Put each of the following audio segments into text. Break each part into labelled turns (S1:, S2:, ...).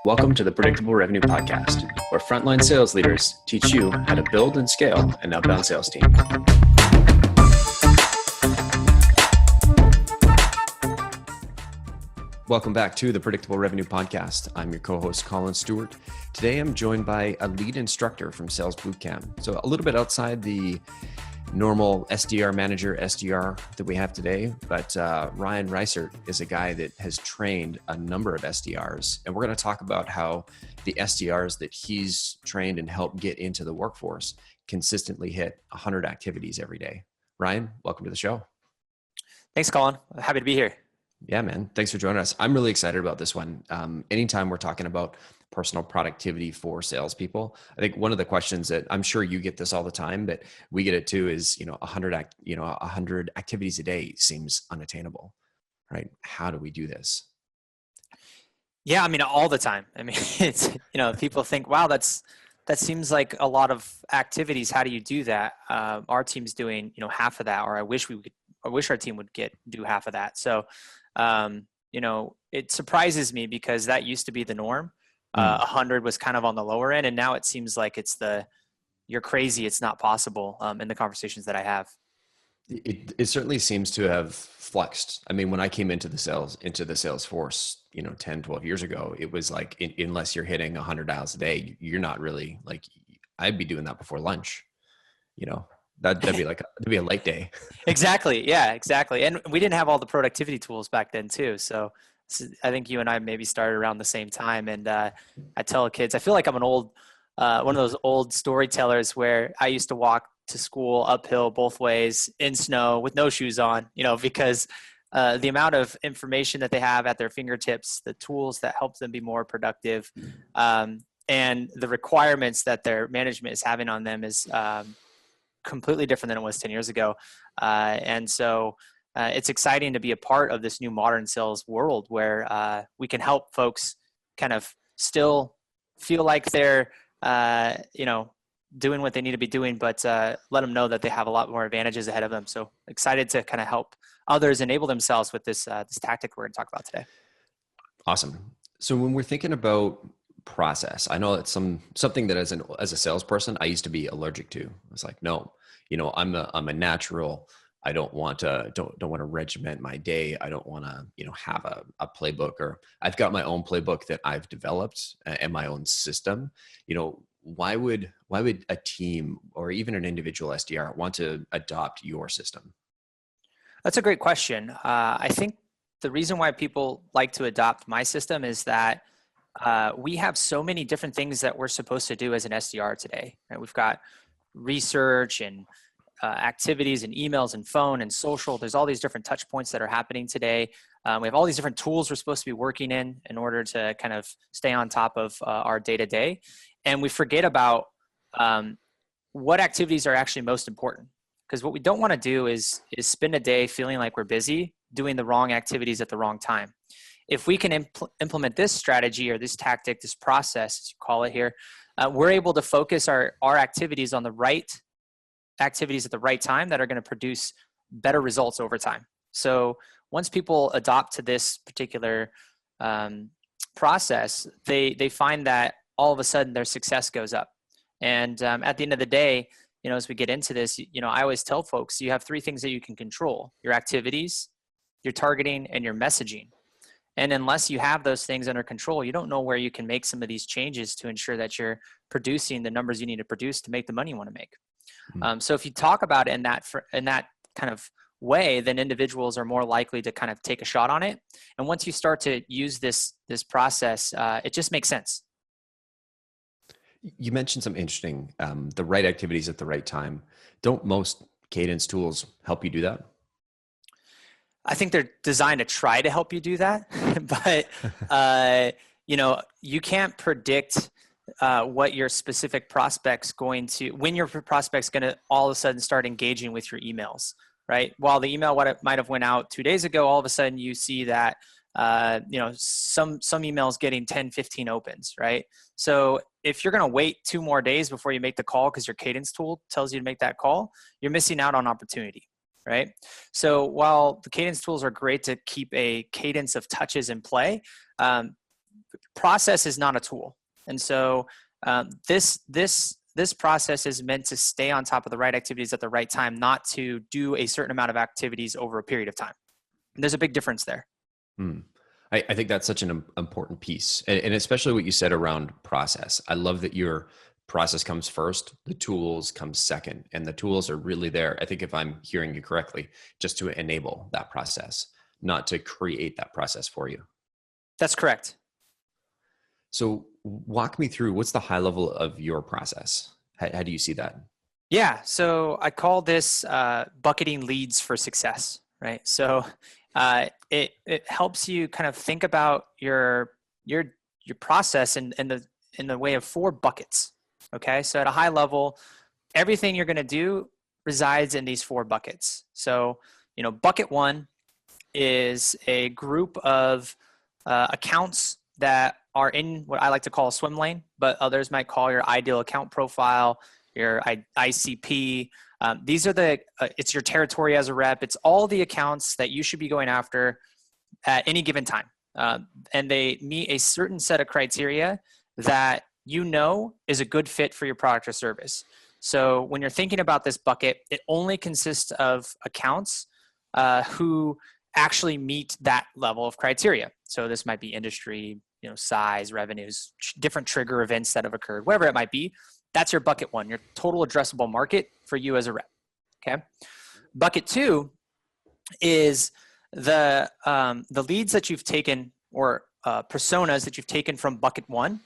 S1: Welcome to the Predictable Revenue Podcast, where frontline sales leaders teach you how to build and scale an outbound sales team. Welcome back to the Predictable Revenue Podcast. I'm your co-host, Colin Stewart. Today, I'm joined by a lead instructor from Sales Bootcamp. So a little bit outside the normal SDR manager, SDR that we have today, but Ryan Reisert is a guy that has trained a number of SDRs, and we're going to talk about how the SDRs that he's trained and helped get into the workforce consistently hit 100 activities every day. Ryan, welcome to the show.
S2: Thanks, Colin. Happy to be here.
S1: Yeah, man. Thanks for joining us. I'm really excited about this one. Anytime we're talking about personal productivity for salespeople, I think one of the questions that I'm sure you get this all the time, but we get it too, is 100 activities a day seems unattainable, right? How do we do this?
S2: Yeah, I mean, all the time. I mean, it's people think, wow, that seems like a lot of activities. How do you do that? Our team's doing half of that, or I wish our team would do half of that. So. It surprises me because that used to be the norm. 100 was kind of on the lower end, and now it seems like you're crazy, it's not possible in the conversations that I have.
S1: It certainly seems to have flexed. I mean, when I came into the sales force, 10, 12 years ago, it was like, unless you're hitting 100 dials a day, you're not really like, I'd be doing that before lunch, That'd be a light day.
S2: Exactly. Yeah, exactly. And we didn't have all the productivity tools back then too. So I think you and I maybe started around the same time. And I tell kids, I feel like I'm one of those old storytellers where I used to walk to school uphill both ways in snow with no shoes on, because the amount of information that they have at their fingertips, the tools that help them be more productive, and the requirements that their management is having on them is completely different than it was 10 years ago. And so it's exciting to be a part of this new modern sales world where we can help folks kind of still feel like they're, doing what they need to be doing, but let them know that they have a lot more advantages ahead of them. So excited to kind of help others enable themselves with this tactic we're going to talk about today.
S1: Awesome. So when we're thinking about process, I know it's something that as a salesperson I used to be allergic to. I was like, no, I'm a natural. I don't want to regiment my day. I don't want to have a playbook, or I've got my own playbook that I've developed and my own system. Why would a team or even an individual SDR want to adopt your system?
S2: That's a great question. I think the reason why people like to adopt my system is that we have so many different things that we're supposed to do as an SDR today. Right? We've got research and activities and emails and phone and social. There's all these different touch points that are happening today. We have all these different tools we're supposed to be working in order to kind of stay on top of our day-to-day. And we forget about what activities are actually most important. Because what we don't want to do is spend a day feeling like we're busy doing the wrong activities at the wrong time. If we can implement this strategy or this tactic, this process, as you call it here, we're able to focus our activities on the right activities at the right time that are going to produce better results over time. So once people adopt to this particular process, they find that all of a sudden their success goes up. And at the end of the day, as we get into this, I always tell folks, you have three things that you can control: your activities, your targeting, and your messaging. And unless you have those things under control, you don't know where you can make some of these changes to ensure that you're producing the numbers you need to produce to make the money you want to make. So if you talk about it in that kind of way, then individuals are more likely to kind of take a shot on it. And once you start to use this process, it just makes sense.
S1: You mentioned some interesting, the right activities at the right time. Don't most cadence tools help you do that?
S2: I think they're designed to try to help you do that, but you can't predict what your specific prospect's when your prospect's going to all of a sudden start engaging with your emails, right? While the email might have went out 2 days ago, all of a sudden you see that some emails getting 10, 15 opens, right? So if you're going to wait 2 more days before you make the call because your cadence tool tells you to make that call, you're missing out on opportunity. right? So while the cadence tools are great to keep a cadence of touches in play, process is not a tool. And so this process is meant to stay on top of the right activities at the right time, not to do a certain amount of activities over a period of time. And there's a big difference there.
S1: I think that's such an important piece. And especially what you said around process. I love that your process comes first, the tools come second, and the tools are really there. I think if I'm hearing you correctly, just to enable that process, not to create that process for you.
S2: That's correct.
S1: So walk me through, what's the high level of your process? How do you see that?
S2: Yeah, so I call this bucketing leads for success, right? So it helps you kind of think about your process in the way of 4 buckets. Okay, so at a high level, everything you're going to do resides in these 4 buckets. So bucket 1 is a group of accounts that are in what I like to call a swim lane, but others might call your ideal account profile, your ICP. These are it's your territory as a rep. It's all the accounts that you should be going after at any given time. And they meet a certain set of criteria that is a good fit for your product or service. So when you're thinking about this bucket, it only consists of accounts who actually meet that level of criteria. So this might be industry, size, revenues, different trigger events that have occurred, whatever it might be. That's your bucket 1, your total addressable market for you as a rep. Okay. Bucket 2 is the leads that you've taken, or personas that you've taken from bucket 1,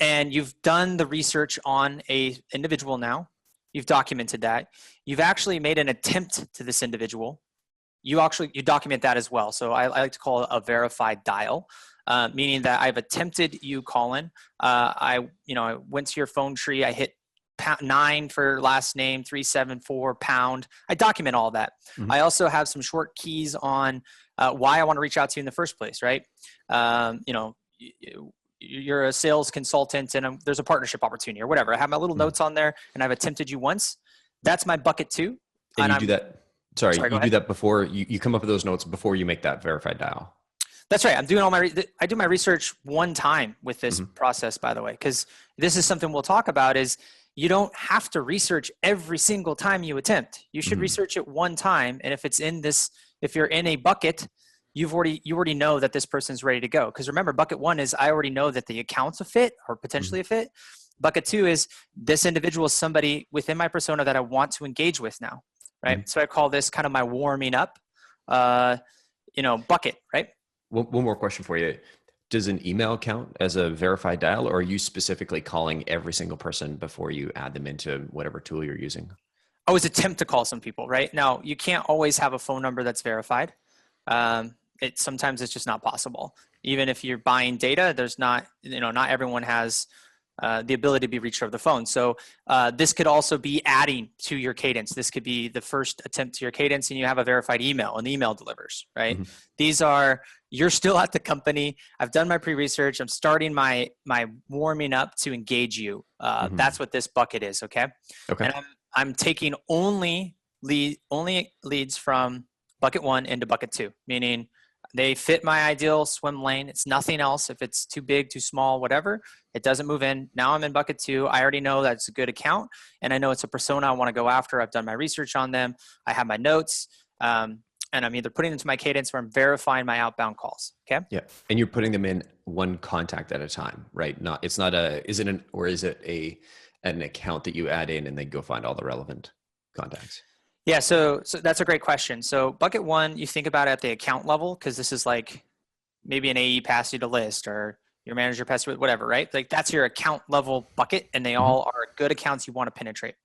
S2: and you've done the research on a individual now. You've documented that. You've actually made an attempt to this individual. You document that as well. So I like to call it a verified dial. Meaning that I've attempted you, Colin. I went to your phone tree. I hit 9 for last name, 374 pound. I document all that. Mm-hmm. I also have some short keys on why I want to reach out to you in the first place, right? You're a sales consultant and there's a partnership opportunity or whatever. I have my little notes on there, and I've attempted you once. That's my bucket 2.
S1: And you do that. Sorry, you do that before you come up with those notes before you make that verified dial.
S2: That's right. I'm doing I do my research one time with this process, by the way, because this is something we'll talk about. Is you don't have to research every single time you attempt. You should research it one time, and if you're in a bucket, you already know that this person's ready to go. Because remember, bucket 1 is I already know that the account's a fit or potentially a fit. Bucket 2 is this individual is somebody within my persona that I want to engage with now, right? So I call this kind of my warming up, bucket, right?
S1: One more question for you. Does an email count as a verified dial, or are you specifically calling every single person before you add them into whatever tool you're using?
S2: I always attempt to call some people, right? Now, you can't always have a phone number that's verified. Sometimes it's just not possible. Even if you're buying data, there's not everyone has the ability to be reached over the phone. So this could also be adding to your cadence. This could be the first attempt to your cadence and you have a verified email and the email delivers, right? You're still at the company. I've done my pre-research. I'm starting my warming up to engage you. That's what this bucket is, okay? And I'm taking only leads from bucket 1 into bucket 2, meaning they fit my ideal swim lane. It's nothing else. If it's too big, too small, whatever, it doesn't move in. Now I'm in bucket 2. I already know that it's a good account, and I know it's a persona I want to go after. I've done my research on them. I have my notes, and I'm either putting them to my cadence or I'm verifying my outbound calls. Okay.
S1: Yeah, and you're putting them in one contact at a time, right? Is it an account that you add in and then go find all the relevant contacts?
S2: Yeah, so that's a great question. So bucket 1, you think about it at the account level, because this is like maybe an AE passed you to list or your manager passed you, whatever, right? Like that's your account level bucket, and they all are good accounts you want to penetrate.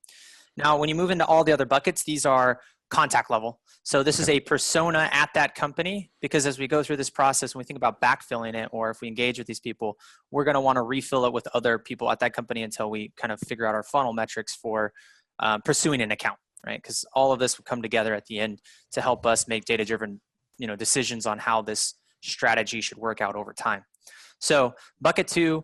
S2: Now, when you move into all the other buckets, these are contact level. So this is a persona at that company, because as we go through this process, when we think about backfilling it, or if we engage with these people, we're going to want to refill it with other people at that company until we kind of figure out our funnel metrics for pursuing an account. Right? Because all of this will come together at the end to help us make data-driven, decisions on how this strategy should work out over time. So bucket 2,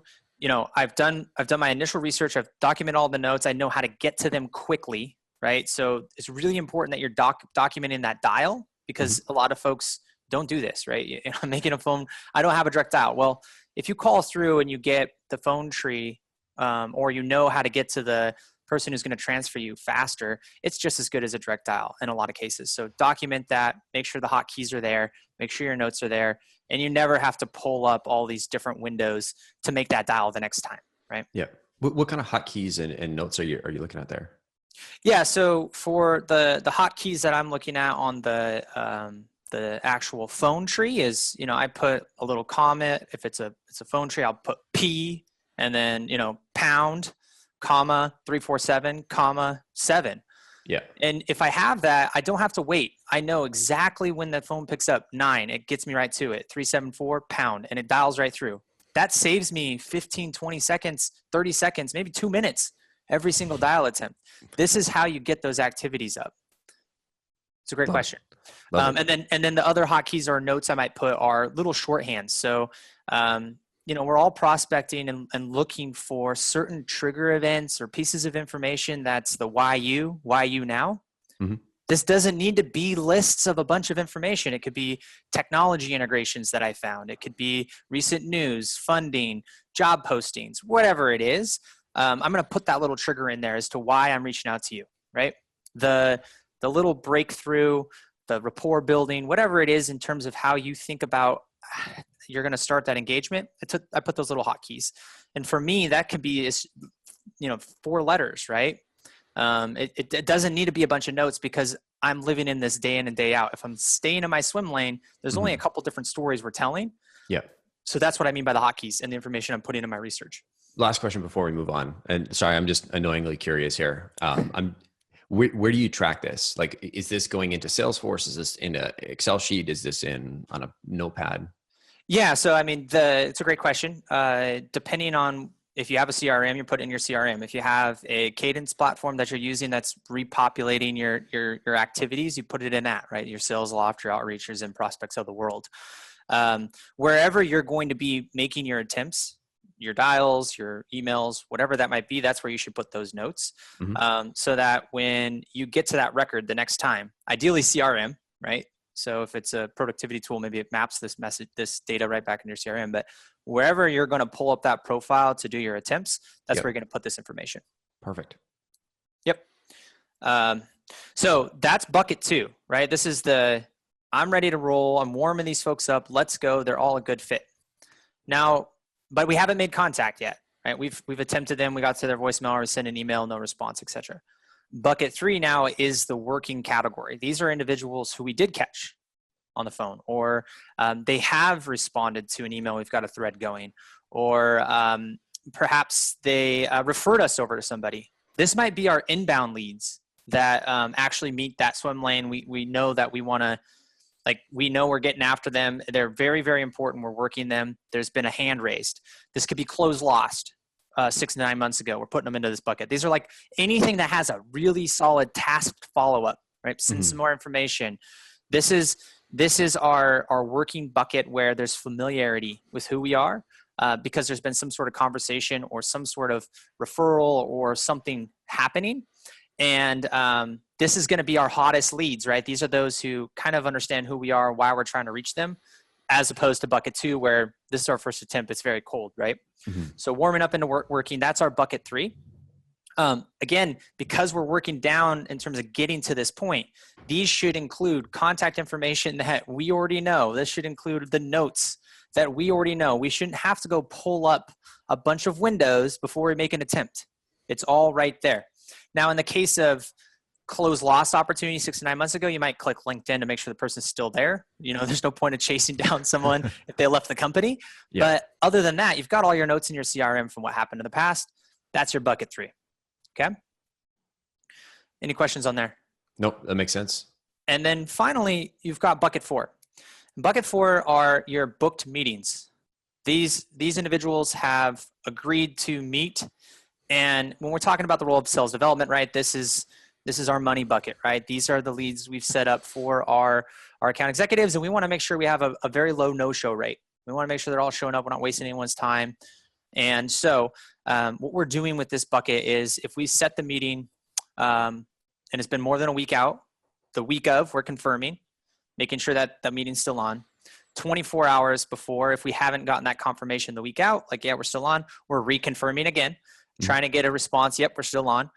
S2: I've done my initial research. I've documented all the notes. I know how to get to them quickly, right? So it's really important that you're documenting that dial, because a lot of folks don't do this, right? I'm making a phone, I don't have a direct dial. Well, if you call through and you get the phone tree, or you know how to get to the person who's going to transfer you faster, it's just as good as a direct dial in a lot of cases. So document that, make sure the hotkeys are there, make sure your notes are there, and you never have to pull up all these different windows to make that dial the next time, right?
S1: Yeah. What kind of hotkeys and notes are you looking at there?
S2: Yeah. So for the hotkeys that I'm looking at on the actual phone tree is, I put a little comment. If it's a phone tree, I'll put P and then, pound, comma, 347, comma, 7.
S1: Yeah.
S2: And if I have that, I don't have to wait. I know exactly when the phone picks up 9, it gets me right to it, 374, pound, and it dials right through. That saves me 15, 20 seconds, 30 seconds, maybe 2 minutes every single dial attempt. This is how you get those activities up. It's a great question. And then the other hotkeys or notes I might put are little shorthands. So, we're all prospecting and looking for certain trigger events or pieces of information. That's the why you now.
S1: Mm-hmm.
S2: This doesn't need to be lists of a bunch of information. It could be technology integrations that I found. It could be recent news, funding, job postings, whatever it is. I'm going to put that little trigger in there as to why I'm reaching out to you, right? The little breakthrough, the rapport building, whatever it is in terms of how you think about you're going to start that engagement. I put those little hotkeys. And for me, that could be, 4 letters, right? It doesn't need to be a bunch of notes, because I'm living in this day in and day out. If I'm staying in my swim lane, there's only a couple different stories we're telling.
S1: Yeah.
S2: So that's what I mean by the hotkeys and the information I'm putting in my research.
S1: Last question before we move on. And sorry, I'm just annoyingly curious here. Where do you track this? Like, is this going into Salesforce? Is this in an Excel sheet? Is this on a notepad?
S2: Yeah. So, it's a great question. Depending on if you have a CRM, you put it in your CRM. If you have a Cadence platform that you're using that's repopulating your activities, you put it in that, right? Your SalesLoft, your outreachers, and prospects of the world. Wherever you're going to be making your attempts, your dials, your emails, whatever that might be, that's where you should put those notes. So that when you get to that record the next time, ideally CRM, right? So if it's a productivity tool, maybe it maps this data right back in your CRM. But wherever you're going to pull up that profile to do your attempts, that's where you're going to put this information.
S1: Perfect.
S2: Yep. So that's bucket 2, right? This is I'm ready to roll. I'm warming these folks up. Let's go. They're all a good fit. Now, but we haven't made contact yet, right? We've attempted them. We got to their voicemail or sent an email, no response, etc. Bucket 3 now is the working category. These are individuals who we did catch on the phone, or they have responded to an email. We've got a thread going, or perhaps they referred us over to somebody. This might be our inbound leads that actually meet that swim lane. We know that we want to, we know we're getting after them. They're very, very important. We're working them. There's been a hand raised. This could be closed lost 6 to 9 months ago. We're putting them into this bucket. These are anything that has a really solid tasked follow-up, right? Send some more information. This is our working bucket where there's familiarity with who we are, because there's been some sort of conversation or some sort of referral or something happening. And this is going to be our hottest leads, right? These are those who kind of understand who we are, why we're trying to reach them, as opposed to bucket 2, where this is our first attempt. It's very cold, right? So warming up into working, that's our bucket 3. Again, because we're working down in terms of getting to this point, these should include contact information that we already know. This should include the notes that we already know. We shouldn't have to go pull up a bunch of windows before we make an attempt. It's all right there. Now, in the case of closed lost opportunity 6 to 9 months ago, you might click LinkedIn to make sure the person's still there. There's no point of chasing down someone if they left the company. Yeah. But other than that, you've got all your notes in your CRM from what happened in the past. That's your bucket 3. Okay. Any questions on there?
S1: Nope, that makes sense.
S2: And then finally, you've got bucket 4. Bucket 4 are your booked meetings. These individuals have agreed to meet. And when we're talking about the role of sales development, right, this is our money bucket, right? These are the leads we've set up for our account executives, and we want to make sure we have a very low no-show rate. We want to make sure they're all showing up. We're not wasting anyone's time. And so what we're doing with this bucket is if we set the meeting, and it's been more than a week out, the week of, we're confirming, making sure that the meeting's still on. 24 hours before, if we haven't gotten that confirmation the week out, like, yeah, we're still on, we're reconfirming again, trying to get a response. Yep, we're still on.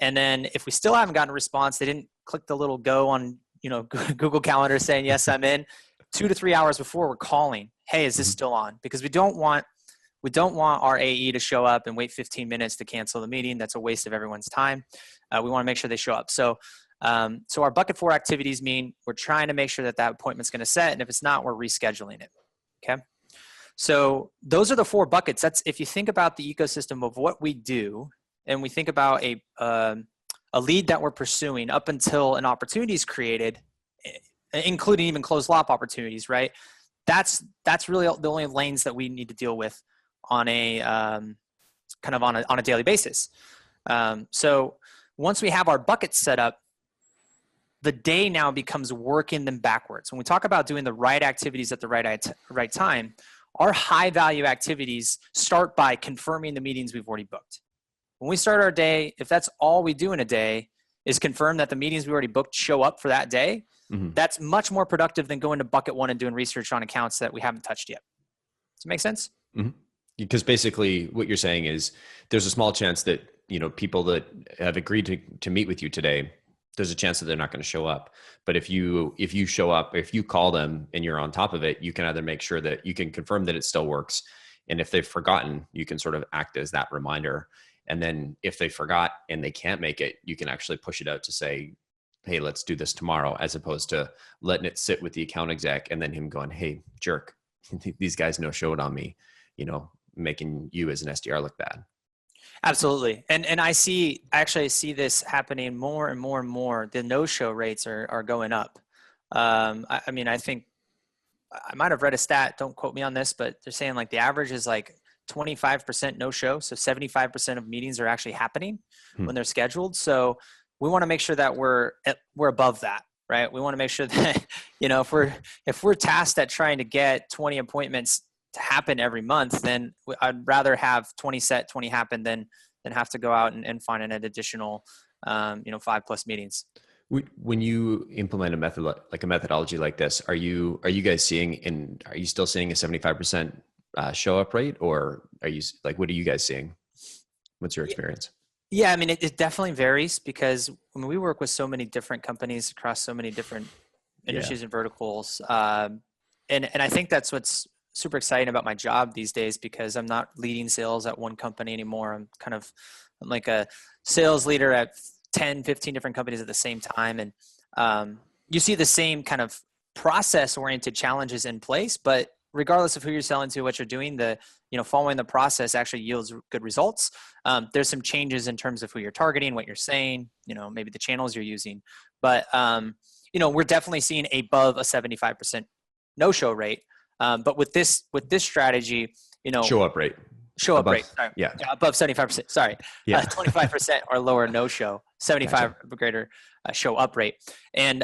S2: And then if we still haven't gotten a response, they didn't click the little go on, Google Calendar saying, yes, I'm in. 2 to 3 hours before, we're calling, hey, is this still on? Because we don't want our AE to show up and wait 15 minutes to cancel the meeting. That's a waste of everyone's time. We want to make sure they show up. So our bucket 4 activities mean we're trying to make sure that appointment's going to set. And if it's not, we're rescheduling it. Okay. So those are the 4 buckets. That's, if you think about the ecosystem of what we do, and we think about a lead that we're pursuing up until an opportunity is created, including even closed loop opportunities, right? That's really the only lanes that we need to deal with on a kind of on a daily basis. So once we have our buckets set up, the day now becomes working them backwards. When we talk about doing the right activities at the right time, our high value activities start by confirming the meetings we've already booked. When we start our day, if that's all we do in a day is confirm that the meetings we already booked show up for that day, that's much more productive than going to bucket 1 and doing research on accounts that we haven't touched yet. Does it make sense?
S1: Because basically what you're saying is there's a small chance that, people that have agreed to meet with you today, there's a chance that they're not going to show up. But if you show up, if you call them and you're on top of it, you can either make sure that you can confirm that it still works. And if they've forgotten, you can sort of act as that reminder. And then if they forgot and they can't make it, you can actually push it out to say, hey, let's do this tomorrow, as opposed to letting it sit with the account exec and then him going, hey, jerk, these guys no showed on me, making you as an SDR look bad.
S2: Absolutely. And I actually see this happening more and more and more. The no-show rates are going up. I think I might have read a stat, don't quote me on this, but they're saying like the average is like 25% no-show. So 75% of meetings are actually happening when they're scheduled. So we want to make sure that we're above that, right? We want to make sure that, if we're tasked at trying to get 20 appointments to happen every month, then I'd rather have 20 happen than have to go out and find an additional, 5+ meetings.
S1: When you implement a methodology like this, are you guys seeing, and are you still seeing a 75% show up rate, or are you like, what are you guys seeing? What's your experience?
S2: Yeah, it definitely varies because we work with so many different companies across so many different industries and verticals. And I think that's what's super exciting about my job these days, because I'm not leading sales at one company anymore. I'm like a sales leader at 10, 15 different companies at the same time. And you see the same kind of process-oriented challenges in place, but regardless of who you're selling to, what you're doing, following the process actually yields good results. There's some changes in terms of who you're targeting, what you're saying, maybe the channels you're using, but we're definitely seeing above a 75% no-show rate. But with this strategy,
S1: show up rate.
S2: Above, rate. Sorry.
S1: Yeah.
S2: Above 75%. Sorry. 25% or lower no-show, 75 or greater show up rate. And,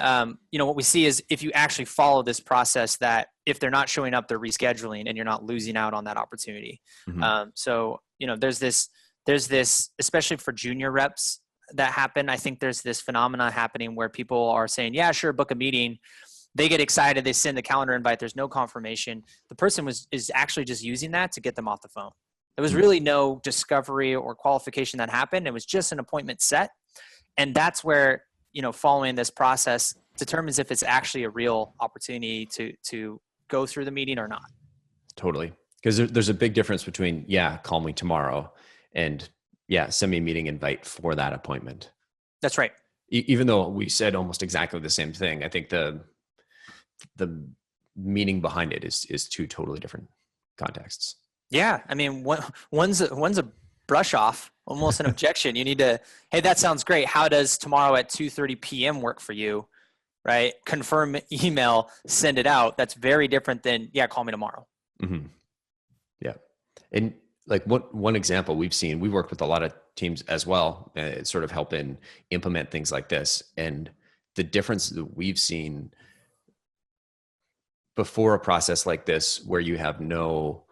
S2: what we see is if you actually follow this process, that if they're not showing up, they're rescheduling and you're not losing out on that opportunity. So, there's this, especially for junior reps that happen. I think there's this phenomena happening where people are saying, yeah, sure, book a meeting. They get excited. They send the calendar invite. There's no confirmation. The person is actually just using that to get them off the phone. There was really no discovery or qualification that happened. It was just an appointment set. And that's where, following this process determines if it's actually a real opportunity to go through the meeting or not.
S1: Totally. Because there's a big difference between, call me tomorrow, and send me a meeting invite for that appointment.
S2: That's right.
S1: Even though we said almost exactly the same thing, I think the meaning behind it is two totally different contexts.
S2: Yeah. One's a brush off, almost an objection. You need to, hey, that sounds great. How does tomorrow at 2:30 p.m. work for you? Right? Confirm email, send it out. That's very different than, call me tomorrow.
S1: Mm-hmm. Yeah. And like one example we've seen, we worked with a lot of teams as well, sort of helping implement things like this. And the difference that we've seen before a process like this, where you have no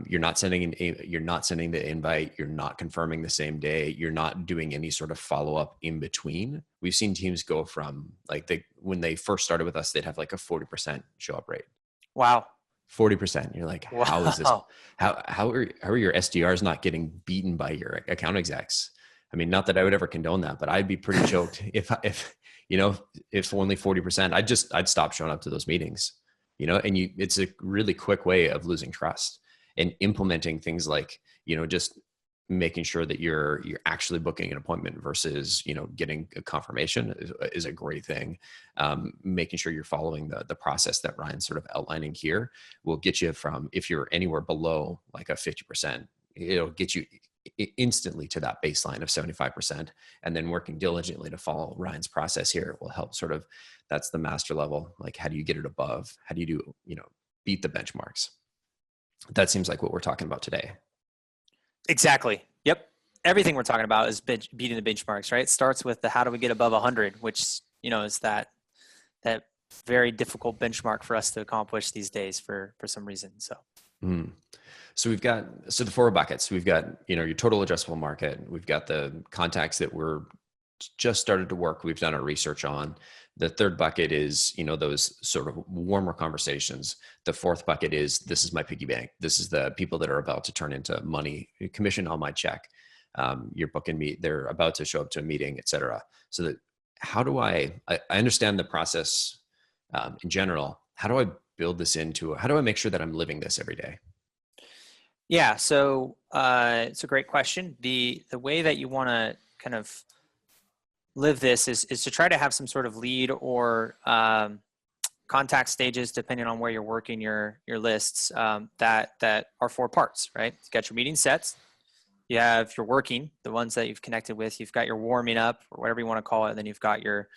S1: You're not sending the invite. You're not confirming the same day. You're not doing any sort of follow up in between. We've seen teams go from when they first started with us, they'd have like a 40% show up rate.
S2: Wow.
S1: 40%. You're like,
S2: Wow.
S1: how is this? How are your SDRs not getting beaten by your account execs? I mean, not that I would ever condone that, but I'd be pretty choked if only 40%. I'd stop showing up to those meetings. And it's a really quick way of losing trust. And implementing things like, just making sure that you're actually booking an appointment versus, getting a confirmation is a great thing. Making sure you're following the process that Ryan's sort of outlining here will get you from, if you're anywhere below like a 50%, it'll get you instantly to that baseline of 75%. And then working diligently to follow Ryan's process here will help sort of, that's the master level. Like, how do you get it above? How do you do, beat the benchmarks? That seems like what we're talking about today.
S2: Exactly. Yep. Everything we're talking about is beating the benchmarks, right? It starts with the how do we get above 100, which, is that very difficult benchmark for us to accomplish these days for some reason. So.
S1: So we've got, the four buckets. We've got, your total addressable market. We've got the contacts that we're just started to work. We've done our research on. The third bucket is, those sort of warmer conversations. The fourth bucket is, this is my piggy bank. This is the people that are about to turn into money, commission on my check. You're booking me. They're about to show up to a meeting, et cetera. So that how do I understand the process in general. How do I build this how do I make sure that I'm living this every day?
S2: Yeah. So it's a great question. The way that you want to kind of live this is to try to have some sort of lead or contact stages, depending on where you're working your lists, that are four parts, right? You got your meeting sets, you have your working, the ones that you've connected with, you've got your warming up or whatever you want to call it, and then you've got your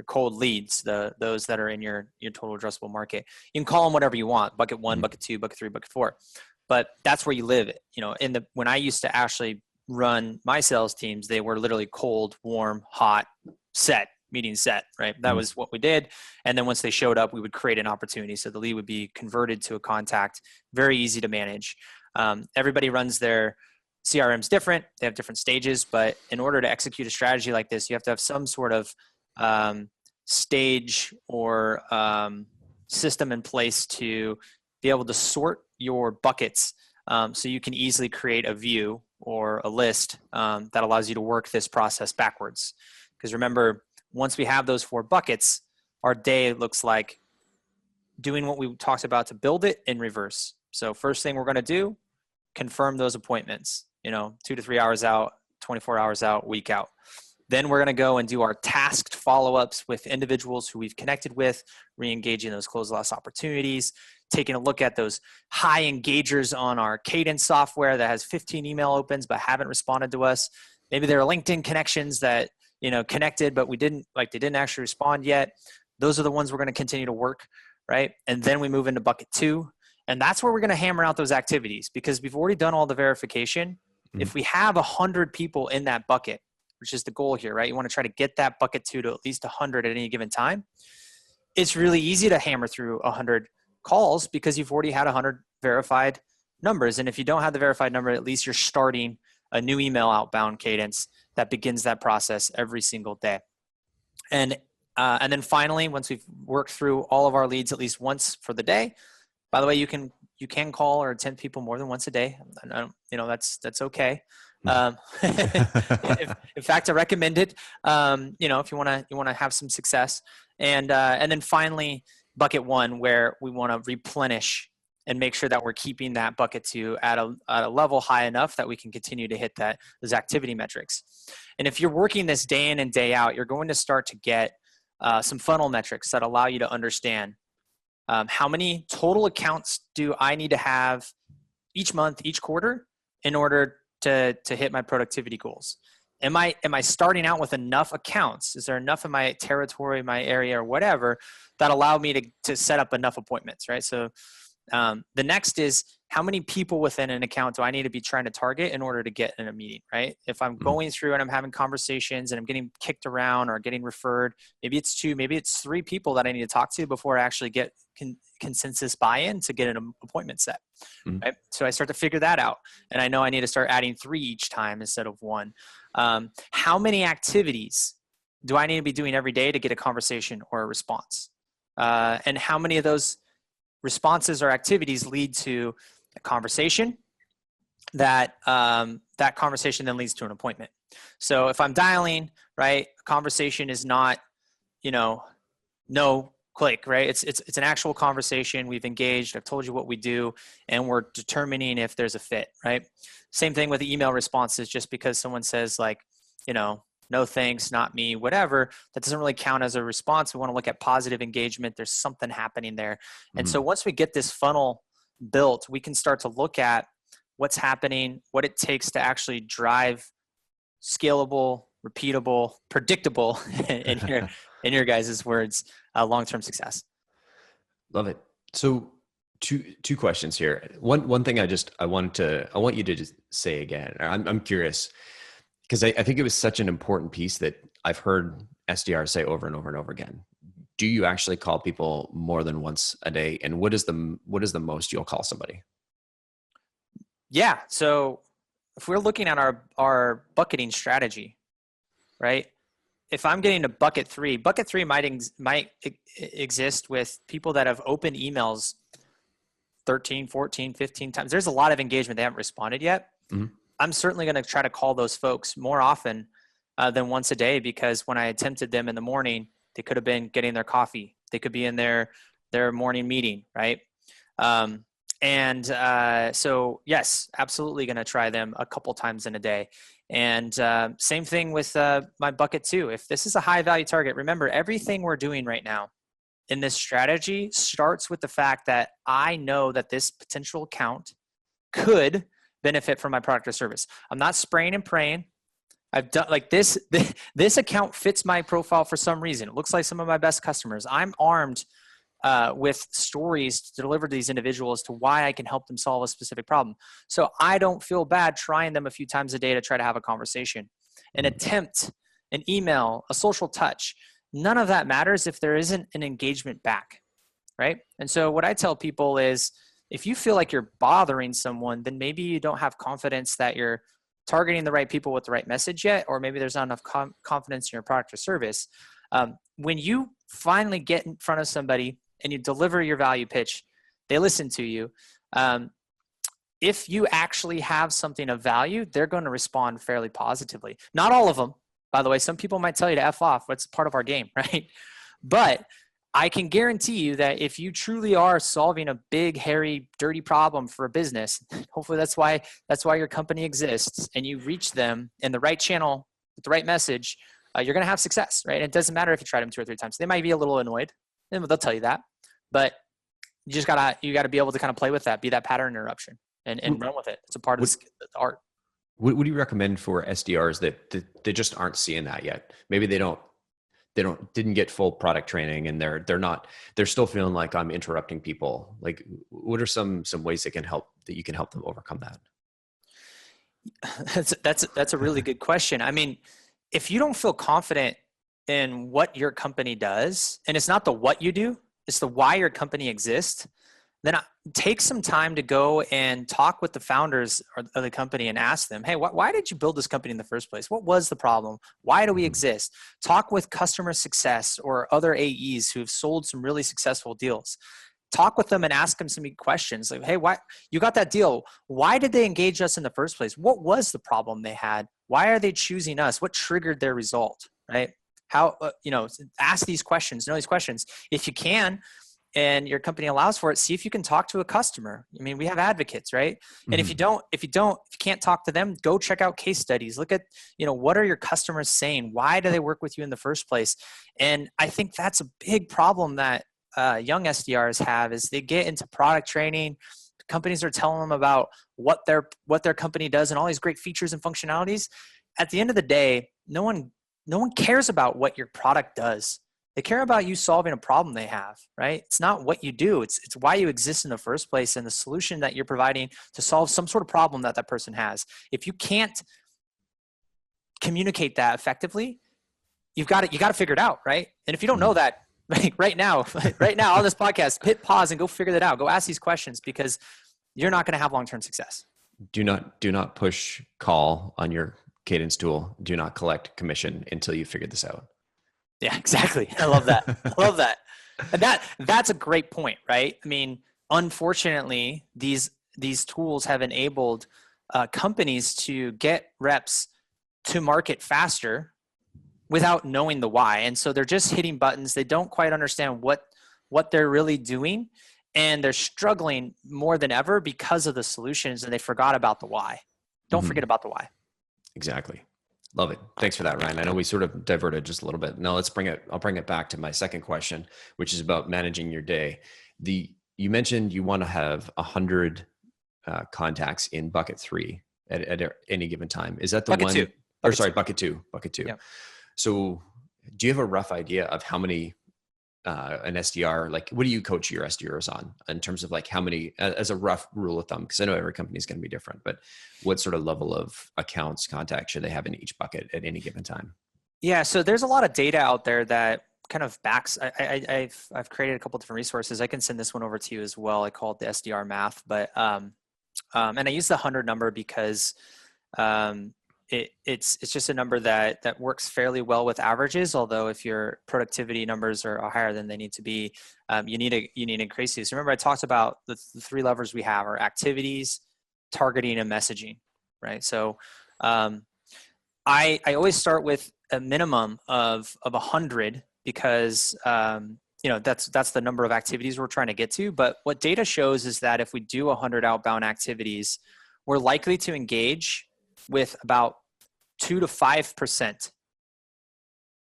S2: cold leads, those that are in your total addressable market. You can call them whatever you want, bucket one, bucket two, bucket three, bucket four, but that's where you live. When I used to actually run my sales teams, they were literally cold, warm, hot, set, meeting set, right? That was what we did. And then once they showed up, we would create an opportunity. So the lead would be converted to a contact, very easy to manage. Everybody runs their CRMs different. They have different stages, but in order to execute a strategy like this, you have to have some sort of stage or system in place to be able to sort your buckets so you can easily create a view or a list that allows you to work this process backwards. Because remember, once we have those four buckets, our day looks like doing what we talked about to build it in reverse. So first thing we're going to do, confirm those appointments, 2 to 3 hours out, 24 hours out, week out. Then we're going to go and do our tasked follow-ups with individuals who we've connected with, re-engaging those close loss opportunities, taking a look at those high engagers on our Cadence software that has 15 email opens but haven't responded to us. Maybe there are LinkedIn connections that, connected, but they didn't actually respond yet. Those are the ones we're going to continue to work, right? And then we move into bucket two. And that's where we're going to hammer out those activities, because we've already done all the verification. If we have 100 people in that bucket, which is the goal here, right? You want to try to get that bucket two to at least 100 at any given time. It's really easy to hammer through 100 calls because you've already had 100 verified numbers. And if you don't have the verified number, at least you're starting a new email outbound cadence that begins that process every single day. And then finally, once we've worked through all of our leads at least once for the day, by the way, you can call or attend people more than once a day. That's okay. In fact, I recommend it. If you want to have some success, and then finally, bucket one, where we want to replenish and make sure that we're keeping that bucket two at a level high enough that we can continue to hit those activity metrics. And if you're working this day in and day out, you're going to start to get some funnel metrics that allow you to understand how many total accounts do I need to have each month, each quarter, in order to hit my productivity goals. Am I starting out with enough accounts? Is there enough in my territory, my area, or whatever that allow me to set up enough appointments, right? So the next is, how many people within an account do I need to be trying to target in order to get in a meeting, right? If I'm going through and I'm having conversations and I'm getting kicked around or getting referred, maybe it's 2, maybe it's 3 people that I need to talk to before I actually get consensus buy-in to get an appointment set,
S1: Mhm.
S2: right? So I start to figure that out, and I know I need to start adding 3 each time instead of 1. How many activities do I need to be doing every day to get a conversation or a response? And how many of those responses or activities lead to a conversation that that conversation then leads to an appointment? So if I'm dialing, right, a conversation is not, no click, right? It's an actual conversation. We've engaged. I've told you what we do, and we're determining if there's a fit, right? Same thing with the email responses. Just because someone says like, no thanks, not me, whatever, that doesn't really count as a response. We want to look at positive engagement. There's something happening there. And so once we get this funnel built, we can start to look at what's happening, what it takes to actually drive scalable, repeatable, predictable, in your guys' words, long-term success.
S1: Love it. So two questions here. One thing I want you to just say again. I'm curious because I think it was such an important piece that I've heard SDRs say over and over and over again. Do you actually call people more than once a day? And what is the most you'll call somebody?
S2: Yeah. So if we're looking at our bucketing strategy, right? If I'm getting to bucket three might exist with people that have opened emails 13, 14, 15 times. There's a lot of engagement. They haven't responded yet. Mm-hmm. I'm certainly going to try to call those folks more often than once a day, because when I attempted them in the morning, they could have been getting their coffee. They could be in their morning meeting, right? So yes, absolutely going to try them a couple times in a day. And same thing with my bucket 2. If this is a high value target, remember everything we're doing right now in this strategy starts with the fact that I know that this potential account could benefit from my product or service. I'm not spraying and praying. I've done like this account fits my profile for some reason. It looks like some of my best customers. I'm armed with stories to deliver to these individuals to why I can help them solve a specific problem. So I don't feel bad trying them a few times a day to try to have a conversation, an attempt, an email, a social touch. None of that matters if there isn't an engagement back, right? And so what I tell people is, if you feel like you're bothering someone, then maybe you don't have confidence that you're targeting the right people with the right message yet, or maybe there's not enough confidence in your product or service. When you finally get in front of somebody and you deliver your value pitch, they listen to you. If you actually have something of value, they're going to respond fairly positively. Not all of them, by the way. Some people might tell you to F off. That's part of our game, right? But I can guarantee you that if you truly are solving a big, hairy, dirty problem for a business, hopefully that's why your company exists, and you reach them in the right channel with the right message, you're going to have success, right? And it doesn't matter if you try them 2 or 3 times. They might be a little annoyed, and they'll tell you that, but you just gotta be able to kind of play with that, be that pattern interruption, and run with it. It's a part of the art.
S1: What do you recommend for SDRs that they just aren't seeing that yet? Maybe they didn't get full product training, and they're still feeling like I'm interrupting people. Like, what are some ways that you can help them overcome that?
S2: That's a really good question. I mean, if you don't feel confident in what your company does, and it's not the what you do, it's the why your company exists, then take some time to go and talk with the founders of the company and ask them, hey, why did you build this company in the first place? What was the problem? Why do we exist? Talk with customer success or other AEs who have sold some really successful deals. Talk with them and ask them some questions like, hey, why you got that deal? Why did they engage us in the first place? What was the problem they had? Why are they choosing us? What triggered their result, right? How, ask these questions, know these questions. If you can, and your company allows for it, see if you can talk to a customer. I mean, we have advocates, right? And if you can't talk to them, go check out case studies. Look at, what are your customers saying? Why do they work with you in the first place? And I think that's a big problem that young SDRs have, is they get into product training. Companies are telling them about what their company does and all these great features and functionalities. At the end of the day, no one cares about what your product does. They care about you solving a problem they have, right? It's not what you do. It's why you exist in the first place, and the solution that you're providing to solve some sort of problem that person has. If you can't communicate that effectively, you got to figure it out, right? And if you don't know that, Like right now on this podcast, hit pause and go figure that out. Go ask these questions because you're not going to have long-term success.
S1: Do not push call on your cadence tool. Do not collect commission until you figure this out.
S2: Yeah, exactly. I love that. I love that. And that's a great point, right? I mean, unfortunately, these tools have enabled companies to get reps to market faster without knowing the why. And so they're just hitting buttons. They don't quite understand what they're really doing. And they're struggling more than ever because of the solutions, and they forgot about the why. Don't forget about the why.
S1: Exactly. Love it. Thanks for that, Ryan. I know we sort of diverted just a little bit. Now I'll bring it back to my second question, which is about managing your day. You mentioned you want to have 100 contacts in bucket 3 at any given time. Is that the
S2: bucket
S1: one?
S2: Two.
S1: Or sorry, bucket two.
S2: Yeah.
S1: So do you have a rough idea of how many an SDR, like what do you coach your SDRs on in terms of like how many, as a rough rule of thumb, because I know every company is going to be different, but what sort of level of accounts contacts should they have in each bucket at any given time?
S2: Yeah, so there's a lot of data out there that kind of backs. I've created a couple different resources. I can send this one over to you as well. I call it the SDR math, but and I use the 100 number because it's just a number that works fairly well with averages. Although if your productivity numbers are higher than they need to be, you need to increase these. Remember, I talked about the 3 levers we have are activities, targeting, and messaging, right? So I always start with a minimum of 100 because that's the number of activities we're trying to get to. But what data shows is that if we do 100 outbound activities, we're likely to engage with about 2 to 5%,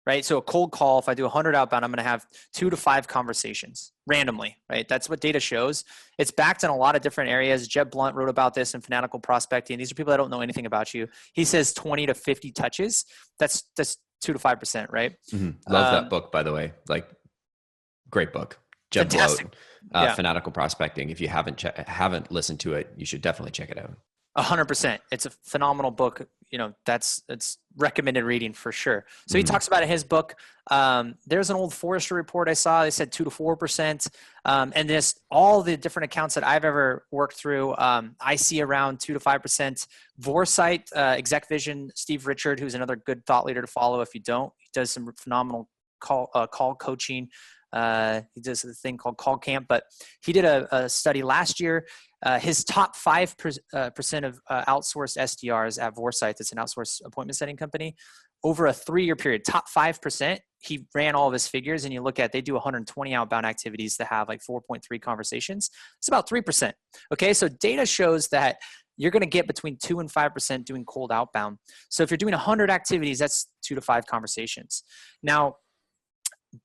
S2: right? So a cold call, if I do 100 outbound, I'm going to have 2 to 5 conversations randomly, right? That's what data shows. It's backed in a lot of different areas. Jeb Blunt wrote about this in Fanatical Prospecting. These are people that don't know anything about you. He says 20 to 50 touches. That's 2 to 5%, right?
S1: Mm-hmm. Love that book, by the way. Like, great book. Jeb
S2: Fantastic.
S1: Blunt, Fanatical Prospecting. If you haven't listened to it, you should definitely check it out.
S2: 100%. It's a phenomenal book. It's recommended reading for sure. So he talks about in his book. There's an old Forrester report I saw. They said 2 to 4%. And this, all the different accounts that I've ever worked through, I see around 2 to 5%. Vorsight, Exec Vision, Steve Richard, who's another good thought leader to follow. If you don't, he does some phenomenal call coaching. He does a thing called Call Camp, but he did a study last year. His top 5% of outsourced SDRs at Vorsight, it's an outsourced appointment setting company, over a 3-year period, top 5%, he ran all of his figures, and you look at, they do 120 outbound activities that have like 4.3 conversations. It's about 3%. Okay, so data shows that you're going to get between 2 and 5% doing cold outbound. So if you're doing 100 activities, that's 2 to 5 conversations. Now,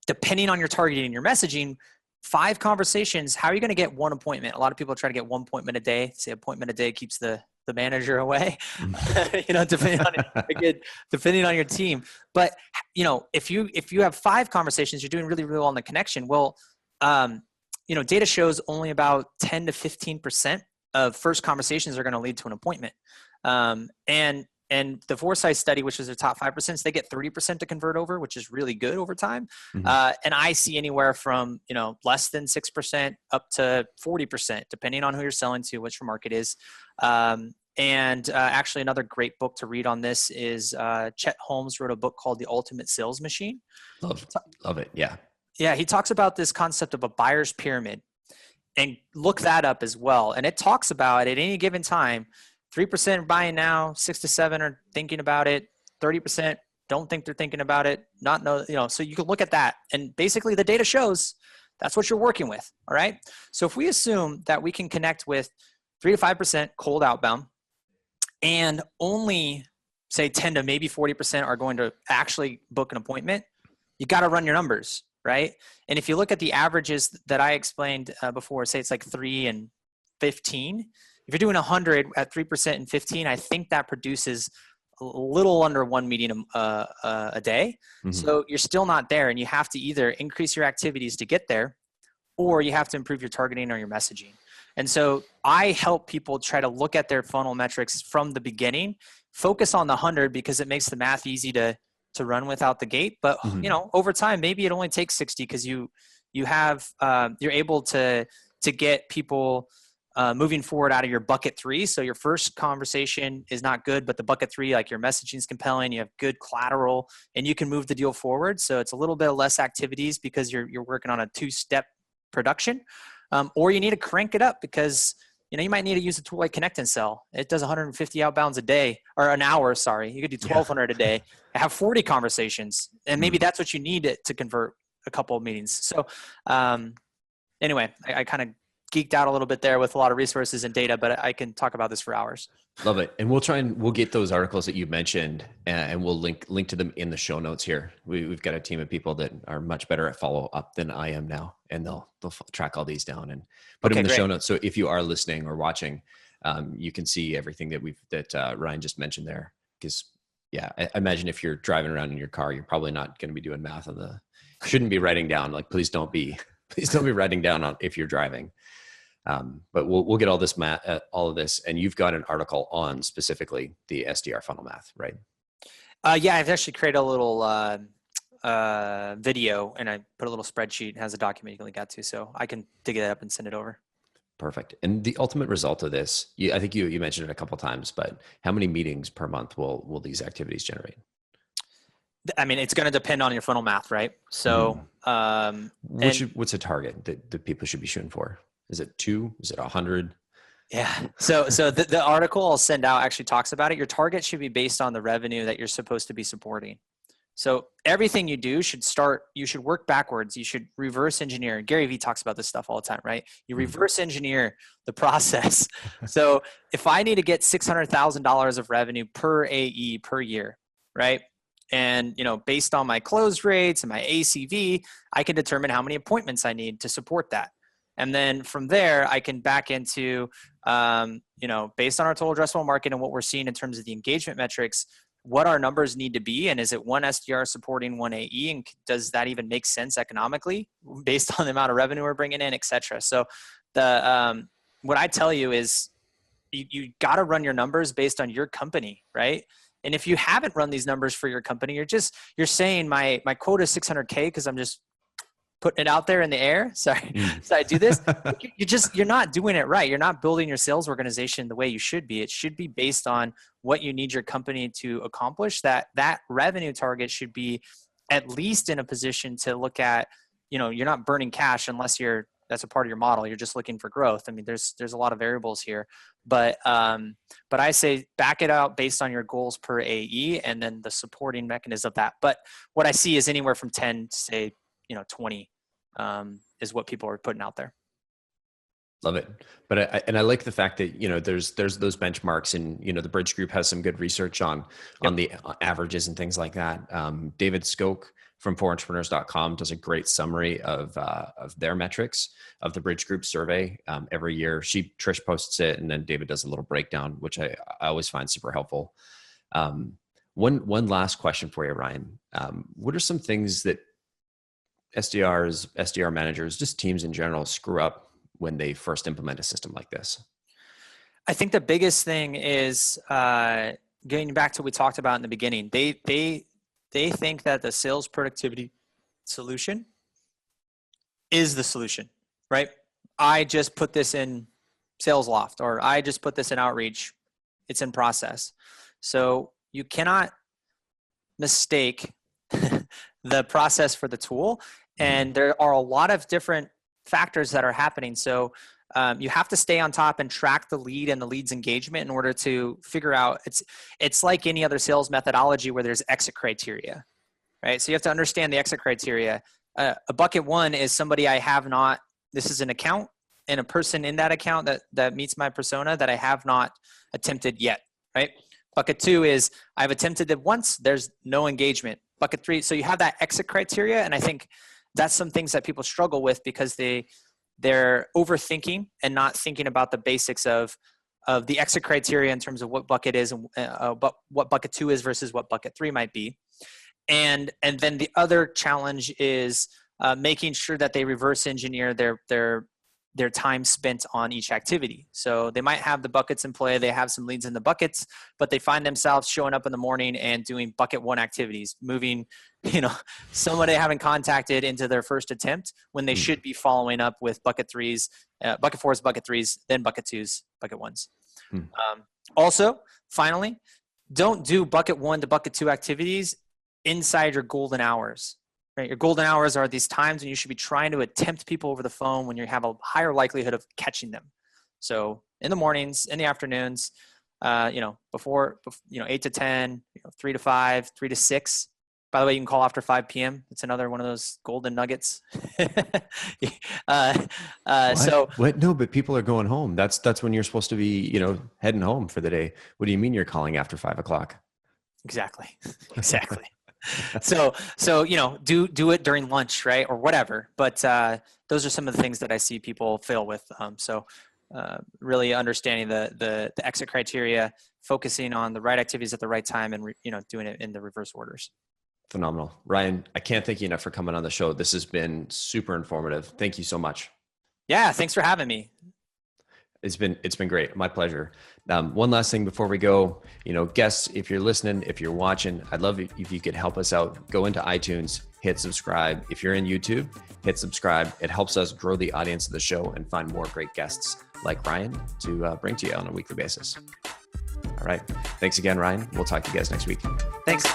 S2: depending on your targeting and your messaging, 5 conversations, how are you going to get 1 appointment? A lot of people try to get 1 appointment a day. Say appointment a day keeps the manager away, depending on your team. But, if you have 5 conversations, you're doing really, really well on the connection. Well, data shows only about 10 to 15% of first conversations are going to lead to an appointment. And the Vorsight study, which is their top 5%, they get 30% to convert over, which is really good over time. And I see anywhere from, less than 6% up to 40%, depending on who you're selling to, what your market is. Actually, another great book to read on this is Chet Holmes wrote a book called The Ultimate Sales Machine.
S1: Love it. Yeah.
S2: Yeah. He talks about this concept of a buyer's pyramid, and look that up as well. And it talks about at any given time, 3% are buying now, 6 to 7 are thinking about it, 30% don't think they're thinking about it, so you can look at that. And basically the data shows that's what you're working with. All right. So if we assume that we can connect with 3 to 5% cold outbound, and only say 10 to maybe 40% are going to actually book an appointment, you got to run your numbers, right? And if you look at the averages that I explained before, say it's like 3 and 15, if you're doing 100 at 3% and 15, I think that produces a little under 1 meeting a day. So you're still not there, and you have to either increase your activities to get there, or you have to improve your targeting or your messaging. And so I help people try to look at their funnel metrics from the beginning, focus on the 100 because it makes the math easy to to run without the gate, but over time, maybe it only takes 60 because you have you're able to get people moving forward out of your bucket 3. So your first conversation is not good, but the bucket 3, like your messaging is compelling, you have good collateral, and you can move the deal forward. So it's a little bit less activities because you're working on a 2-step production, or you need to crank it up because you might need to use a tool like Connect and Sell. It does 150 outbounds a day or an hour. Sorry, you could do 1,200 a day. Have 40 conversations, and maybe that's what you need to convert a couple of meetings. So anyway, I kind of geeked out a little bit there with a lot of resources and data, but I can talk about this for hours.
S1: Love it. And we'll get those articles that you mentioned and we'll link to them in the show notes here. We've got a team of people that are much better at follow up than I am now. And they'll track all these down and put them in the show notes. So if you are listening or watching, you can see everything that Ryan just mentioned there. Because I imagine if you're driving around in your car, you're probably not going to be doing math shouldn't be writing down. Like, please don't be writing down if you're driving. But we'll get all of this, and you've got an article on specifically the SDR funnel math, right?
S2: I've actually created a little video, and I put a little spreadsheet. It has a document you can link out to, so I can dig it up and send it over.
S1: Perfect. And the ultimate result of this, I think you mentioned it a couple of times, but how many meetings per month will these activities generate?
S2: I mean, it's going to depend on your funnel math, right? So,
S1: what's a target that people should be shooting for? Is it 2? Is it 100?
S2: Yeah. So the article I'll send out actually talks about it. Your target should be based on the revenue that you're supposed to be supporting. So everything you do you should work backwards. You should reverse engineer. Gary Vee talks about this stuff all the time, right? You reverse engineer the process. So if I need to get $600,000 of revenue per AE per year, right? And, based on my close rates and my ACV, I can determine how many appointments I need to support that. And then from there, I can back into, based on our total addressable market and what we're seeing in terms of the engagement metrics, what our numbers need to be. And is it one SDR supporting one AE? And does that even make sense economically based on the amount of revenue we're bringing in, et cetera? So what I tell you is you got to run your numbers based on your company, right? And if you haven't run these numbers for your company, you're saying my quota is 600K because I'm just putting it out there in the air. Sorry, so I do this. You're not doing it right. You're not building your sales organization the way you should be. It should be based on what you need your company to accomplish. That revenue target should be at least in a position to look at, you're not burning cash unless that's a part of your model. You're just looking for growth. I mean, there's a lot of variables here, but I say back it out based on your goals per AE and then the supporting mechanism of that. But what I see is anywhere from 10 to say, 20 is what people are putting out there.
S1: Love it. But I like the fact that, there's those benchmarks and, the Bridge Group has some good research on the averages and things like that. David Skoke from forentrepreneurs.com does a great summary of their metrics of the Bridge Group survey every year. Trish posts it, and then David does a little breakdown, which I always find super helpful. One last question for you, Ryan. What are some things that SDRs, SDR managers, just teams in general screw up when they first implement a system like this?
S2: I think the biggest thing is getting back to what we talked about in the beginning. They think that the sales productivity solution is the solution, right? I just put this in SalesLoft, or I just put this in Outreach. It's in process. So you cannot mistake the process for the tool. And there are a lot of different factors that are happening. So you have to stay on top and track the lead and the lead's engagement in order to figure out, it's like any other sales methodology where there's exit criteria, right? So you have to understand the exit criteria. A bucket 1 is somebody I have not, this is an account and a person in that account that meets my persona that I have not attempted yet, right? Bucket 2 is I've attempted it once, there's no engagement. Bucket 3, so you have that exit criteria, and I think that's some things that people struggle with because they're overthinking and not thinking about the basics of the exit criteria in terms of what bucket is and what bucket 2 is versus what bucket 3 might be. And then the other challenge is making sure that they reverse engineer their their time spent on each activity. So they might have the buckets in play, they have some leads in the buckets, but they find themselves showing up in the morning and doing bucket 1 activities, moving, someone they haven't contacted into their first attempt when they should be following up with bucket 3s, bucket 4s, bucket 3s, then bucket 2s, bucket 1s. Also, finally, don't do bucket 1 to bucket 2 activities inside your golden hours. Right? Your golden hours are these times when you should be trying to attempt people over the phone when you have a higher likelihood of catching them. So in the mornings, in the afternoons, before 8 to 10, 3 to 5, 3 to 6. By the way, you can call after 5 p.m. It's another one of those golden nuggets.
S1: What? No, but people are going home. That's when you're supposed to be, heading home for the day. What do you mean you're calling after 5 o'clock?
S2: Exactly. So do it during lunch, right, or whatever. But those are some of the things that I see people fail with. Really understanding the exit criteria, focusing on the right activities at the right time, and doing it in the reverse orders.
S1: Phenomenal. Ryan, I can't thank you enough for coming on the show. This has been super informative. Thank you so much.
S2: Yeah, thanks for having me.
S1: It's been great. My pleasure. One last thing before we go, guests, if you're listening, if you're watching, I'd love it if you could help us out. Go into iTunes, hit subscribe. If you're in YouTube, hit subscribe. It helps us grow the audience of the show and find more great guests like Ryan to bring to you on a weekly basis. All right. Thanks again, Ryan. We'll talk to you guys next week.
S2: Thanks.